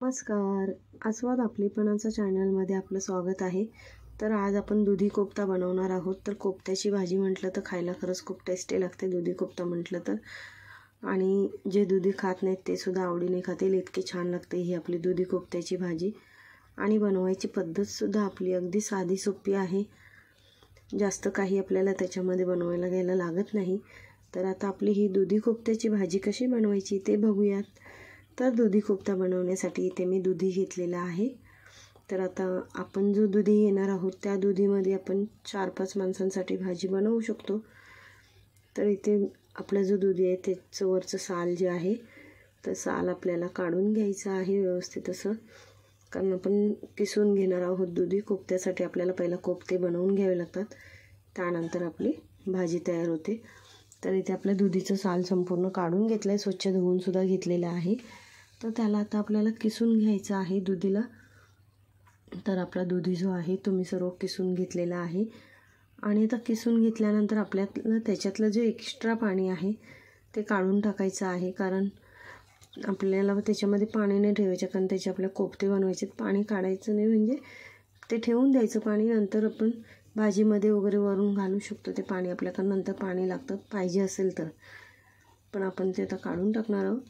नमस्कार. आस्वाद आपलेपणाच्या चॅनलमध्ये आपलं स्वागत आहे. तर आज आपण दुधी कोफ्ता बनवणार आहोत. तर कोफ्त्याची भाजी म्हटलं तर खायला खरंच खूप टेस्टी लागते दुधी कोफ्ता म्हटलं तर. आणि जे दुधी खात नाहीत ते सुद्धा आवडीने खातील इतकी छान लागते ही आपली दुधी कोफ्त्याची भाजी. आणि बनवायची पद्धतसुद्धा आपली अगदी साधी सोपी आहे. जास्त काही आपल्याला त्याच्यामध्ये बनवायला घ्यायला लागत नाही. तर आता आपली ही दुधी कोफ्त्याची भाजी कशी बनवायची ते बघूयात. तर दुधी कोफ्ता बनवण्यासाठी इथे मी दुधी घेतलेला आहे. तर आता आपण जो दुधी घेणार आहोत त्या दुधीमध्ये आपण 4-5 माणसांसाठी भाजी बनवू शकतो. तर इथे आपला जो दुधी आहे त्याचं वरचं साल जे आहे तर साल आपल्याला काढून घ्यायचं आहे व्यवस्थित असं, कारण आपण किसून घेणार आहोत दुधी. कोफ्त्यासाठी आपल्याला पहिला कोफ्ते बनवून घ्यावे लागतात, त्यानंतर आपली भाजी तयार होते. तर इथे आपल्या दुधीचं साल संपूर्ण काढून घेतलं आहे, स्वच्छ धुवूनसुद्धा घेतलेलं आहे. तर त्याला आता आपल्याला किसून घ्यायचं आहे दुधीला. तर आपला दुधी जो आहे तो मी सर्व किसून घेतलेला आहे. आणि आता किसून घेतल्यानंतर आपल्याला त्याच्यातलं जे एक्स्ट्रा पाणी आहे ते काढून टाकायचं आहे, कारण आपल्याला त्याच्यामध्ये पाणी नाही ठेवायचं, कारण त्याचे आपल्या कोफ्ते बनवायचे. पाणी काढायचं नाही, म्हणजे ते ठेवून द्यायचं पाणी. नंतर आपण भाजीमध्ये वगैरे वरून घालू शकतो ते पाणी. आपल्याकडं नंतर पाणी लागतं पाहिजे असेल तर, पण आपण ते आता काढून टाकणार आहोत.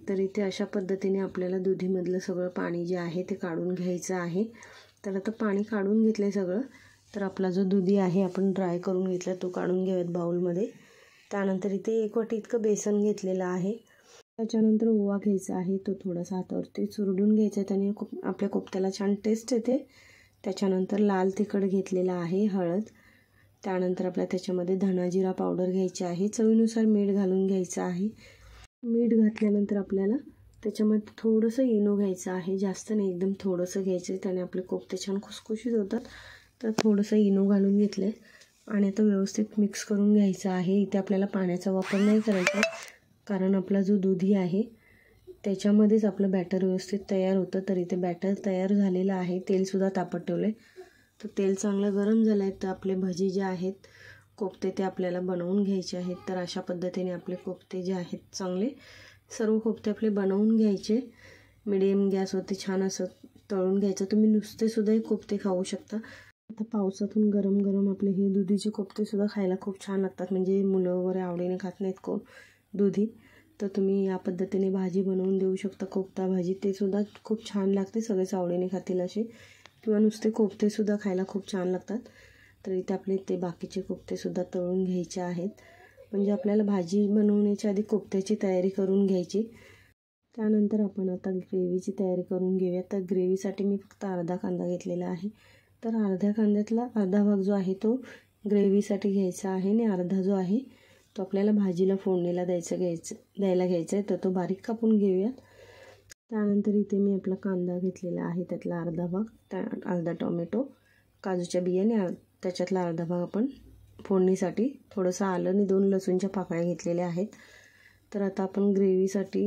तर इथे अशा पद्धतीने आपल्याला दुधीमधलं सगळं पाणी जे आहे ते काढून घ्यायचं आहे. तर आता पाणी काढून घेतलं आहे सगळं. तर आपला जो दुधी आहे आपण ड्राय करून घेतला तो काढून घेऊयात बाउलमध्ये. त्यानंतर इथे 1 वाटी इतकं बेसन घेतलेलं आहे. त्याच्यानंतर ओवा घ्यायचा आहे, तो थोडासा हातावरती चुरडून घ्यायचा आहे, त्याने आपल्या कोफ्त्याला छान टेस्ट येते. त्याच्यानंतर लाल तिखट घेतलेला आहे, हळद. त्यानंतर आपल्याला त्याच्यामध्ये धना जिरा पावडर घ्यायची आहे. चवीनुसार मीठ घालून घ्यायचं आहे. मीठ घातल्यानंतर आपल्याला त्याच्यामध्ये थोडंसं इनो घ्यायचं आहे, जास्त नाही, एकदम थोडंसं घ्यायचं. त्याने आपले कोफ्ते छान खुसखुशीत होतात. तर थोडंसं इनो घालून घेतलं आहे आणि आता व्यवस्थित मिक्स करून घ्यायचं आहे. इथे आपल्याला पाण्याचा वापर नाही करायचा, कारण आपला जो दुधी आहे त्याच्यामध्येच आपलं बॅटर व्यवस्थित तयार होतं. तर इथे बॅटर तयार झालेलं आहे. तेलसुद्धा तापत ठेवलं आहे. तर तेल चांगलं गरम झालं आहे. तर आपले भजी जे आहेत कोफ्ते ते आपल्याला बनवून घ्यायचे आहेत. तर अशा पद्धतीने आपले कोफ्ते जे आहेत चांगले सर्व कोफ्ते आपले बनवून घ्यायचे. मिडियम गॅसवरती छान असं तळून घ्यायचं. तुम्ही नुसतेसुद्धा हे कोफ्ते खाऊ शकता. आता पावसातून गरम गरम आपले हे दुधीचे कोफ्तेसुद्धा खायला खूप छान लागतात. म्हणजे मुलं वगैरे आवडीने खात नाहीत कोण दुधी, तर तुम्ही या पद्धतीने भाजी बनवून देऊ शकता. कोफ्ता भाजी ते सुद्धा खूप छान लागते, सगळेच आवडीने खातील असे. किंवा नुसते कोफ्तेसुद्धा खायला खूप छान लागतात. तर इथे आपले ते बाकीचे कोफ्तेसुद्धा तळून घ्यायचे आहेत. म्हणजे आपल्याला भाजी बनवण्याच्या आधी कोफ्त्याची तयारी करून घ्यायची. त्यानंतर आपण आता ग्रेव्हीची तयारी करून घेऊया. तर ग्रेव्हीसाठी मी फक्त अर्धा कांदा घेतलेला आहे. तर अर्ध्या कांद्यातला अर्धा भाग जो आहे तो ग्रेव्हीसाठी घ्यायचा आहे आणि अर्धा जो आहे तो आपल्याला भाजीला फोडणीला द्यायला घ्यायचा आहे. तर तो बारीक कापून घेऊयात. त्यानंतर इथे मी आपला कांदा घेतलेला आहे, त्यातला अर्धा भाग, अर्धा टोमॅटो, काजूच्या बियाणे त्याच्यातला अर्धा भाग आपण फोडणीसाठी, थोडंसं आलं आणि 2 लसूणच्या पाकळ्या घेतलेल्या आहेत. तर आता आपण ग्रेव्हीसाठी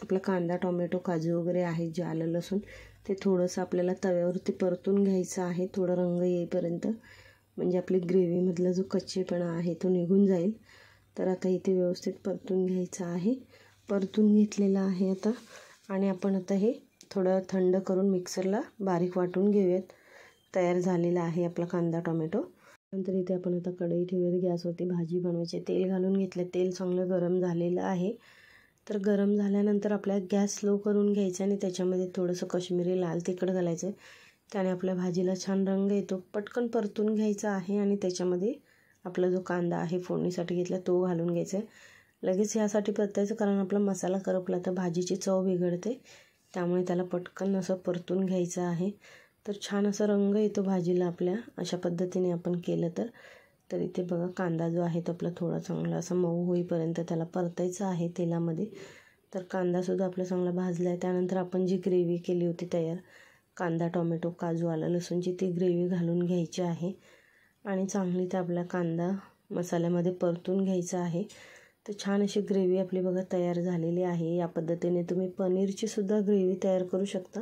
आपला कांदा, टोमॅटो, काजू वगैरे आहेत जे आलं लसूण ते थोडंसं आपल्याला तव्यावरती परतून घ्यायचं आहे, थोडा रंग येईपर्यंत, म्हणजे आपली ग्रेव्हीमधला जो कच्चेपणा आहे तो निघून जाईल. तर आता इथे व्यवस्थित परतून घ्यायचं आहे. परतून घेतलेलं आहे आता. आणि आपण आता हे थोडं थंड करून मिक्सरला बारीक वाटून घेऊयात. तयार झालेला आहे आपला कांदा, टोमॅटो. नंतर इथे आपण आता कढई ठेवूयात गॅसवरती. भाजी बनवायची. तेल घालून घेतलं. तेल चांगलं गरम झालेलं आहे. तर गरम झाल्यानंतर आपल्याला गॅस स्लो करून घ्यायचा आणि त्याच्यामध्ये थोडंसं काश्मिरी लाल तिखट घालायचं आहे. त्याने आपल्या भाजीला छान रंग येतो. पटकन परतून घ्यायचा आहे आणि त्याच्यामध्ये आपला जो कांदा आहे फोडणीसाठी घेतला तो घालून घ्यायचा आहे. लगेच यासाठी परतायचं, कारण आपला मसाला करपला तर भाजीची चव बिघडते, त्यामुळे त्याला पटकन असं परतून घ्यायचं आहे. तर छान असा रंग येतो भाजीला आपल्या अशा पद्धतीने आपण केलं तर. तर इथे बघा कांदा जो आहे तो आपला थोडा चांगला असा मऊ होईपर्यंत त्याला परतायचं आहे तेलामध्ये. तर कांदासुद्धा आपला चांगला भाजला आहे. त्यानंतर आपण जी ग्रेव्ही केली होती तयार, कांदा, टोमॅटो, काजू, आलं लसूणची, ती ग्रेव्ही घालून घ्यायची आहे आणि चांगली त्या आपला कांदा मसाल्यामध्ये परतून घ्यायचा आहे. तर छान अशी ग्रेव्ही आपली बघा तयार झालेली आहे. या पद्धतीने तुम्ही पनीरचीसुद्धा ग्रेव्ही तयार करू शकता.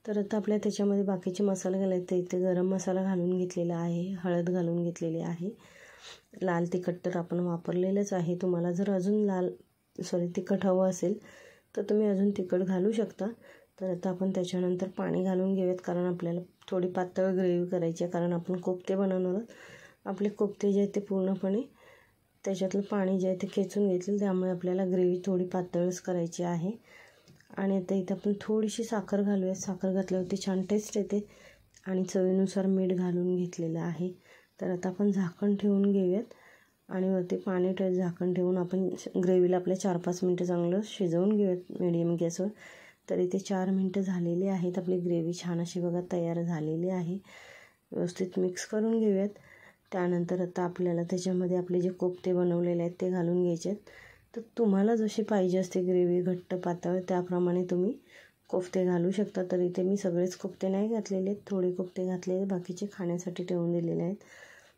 तर आता आपल्या त्याच्यामध्ये बाकीचे मसाले घालायचे. इथे गरम मसाला घालून घेतलेला आहे, हळद घालून घेतलेली आहे, लाल तिखट तर आपण वापरलेलंच आहे. तुम्हाला जर अजून तिखट हवं असेल तर तुम्ही अजून तिखट घालू शकता. तर आता आपण त्याच्यानंतर पाणी घालून घेऊयात, कारण आपल्याला थोडी पातळ ग्रेव्ही करायची आहे, कारण आपण कोफ्ते बनवणार आहोत. आपले कोफ्ते जे आहेत ते पूर्णपणे त्याच्यातलं पाणी जे आहे ते खेचून घेतलं, त्यामुळे आपल्याला ग्रेव्ही थोडी पातळच करायची आहे. आणि आता इथं आपण थोडीशी साखर घालूयात. साखर घातल्यावरती छान टेस्ट येते. आणि चवीनुसार मीठ घालून घेतलेलं आहे. तर आता आपण झाकण ठेवून घेऊयात आणि वरती पाणी झाकण ठेवून आपण ग्रेव्हीला आपल्या 4-5 मिनटं चांगलं शिजवून घेऊयात मीडियम गॅसवर. तर इथे 4 मिनटं झालेली आहेत. आपली ग्रेव्ही छान अशी बघा तयार झालेली आहे. व्यवस्थित मिक्स करून घेऊयात. त्यानंतर आता आपल्याला त्याच्यामध्ये आपले जे कोफ्ते बनवलेले आहेत ते घालून घ्यायचे आहेत. तर तुम्हाला जशी पाहिजे असते ग्रेव्ही घट्ट पातळ त्याप्रमाणे तुम्ही कोफ्ते घालू शकता. तर इथे मी सगळेच कोफ्ते नाही घातलेले आहेत, थोडे कोफ्ते घातलेले, बाकीचे खाण्यासाठी ठेवून दिलेले आहेत.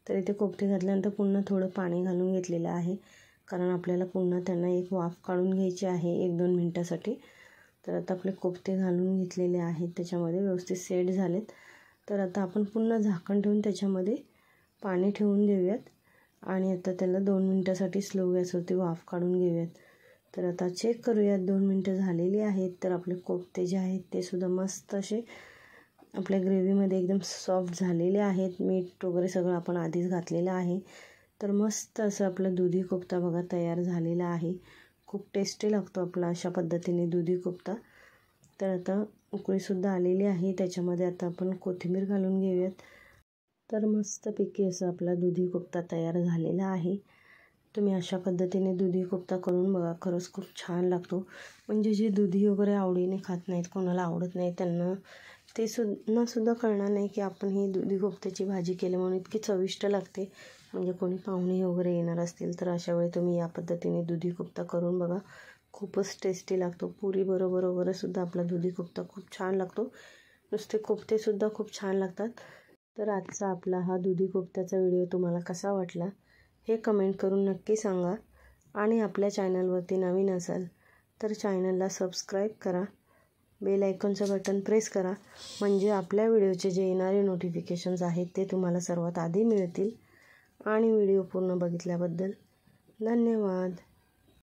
तर इथे कोफ्ते घातल्यानंतर पुन्हा थोडं पाणी घालून घेतलेलं आहे, कारण आपल्याला पुन्हा त्यांना एक वाफ काढून घ्यायची आहे 1-2 मिनटासाठी. तर आता आपले कोफ्ते घालून घेतलेले आहेत, त्याच्यामध्ये व्यवस्थित सेट झालेत. तर आता आपण पुन्हा झाकण ठेवून त्याच्यामध्ये पाणी ठेवून देऊयात आणि आता त्याला 2 मिनटासाठी स्लो गॅसवरती वाफ काढून घेऊयात. तर आता चेक करूयात 2 मिनटं झालेली आहेत. तर आपले कोफ्ते जे आहेत ते सुद्धा मस्त असे आपल्या ग्रेव्हीमध्ये एकदम सॉफ्ट झालेले आहेत. मीठ वगैरे सगळं आपण आधीच घातलेलं आहे. तर मस्त असं आपलं दुधी कोफ्ता बघा तयार झालेला आहे. खूप टेस्टी लागतो आपला अशा पद्धतीने दुधी कोफ्ता. तर आता उकळीसुद्धा आलेली आहे. त्याच्यामध्ये आता आपण कोथिंबीर घालून घेऊयात. तर मस्तपैकी असं आपला दुधी कोफ्ता तयार झालेला आहे. तुम्ही अशा पद्धतीने दुधी कोफ्ता करून बघा, खरंच खूप छान लागतो. म्हणजे जे दुधी वगैरे आवडीने खात नाहीत, कोणाला आवडत नाही, त्यांना ते सुद्धा कळणार नाही की आपण ही दुधी कोफ्त्याची भाजी केली म्हणून इतकी चविष्ट लागते. म्हणजे कोणी पाहुणे वगैरे येणार असतील तर अशा वेळी तुम्ही या पद्धतीने दुधी कोफ्ता करून बघा, खूपच टेस्टी लागतो. पुरी बरोबर वगैरे सुद्धा आपला दुधी कोफ्ता खूप छान लागतो. नुसते कोफ्तेसुद्धा खूप छान लागतात. तर आजचा आपला हा दुधी कोफ्त्याचा व्हिडिओ तुम्हाला कसा वाटला हे कमेंट करून नक्की सांगा. आणि आपल्या चॅनलवरती नवीन असाल तर चॅनलला सबस्क्राईब करा, बेल आयकॉनचं बटन प्रेस करा, म्हणजे आपल्या व्हिडिओचे जे येणारे नोटिफिकेशन्स आहेत ते तुम्हाला सर्वात आधी मिळतील. आणि व्हिडिओ पूर्ण बघितल्याबद्दल धन्यवाद.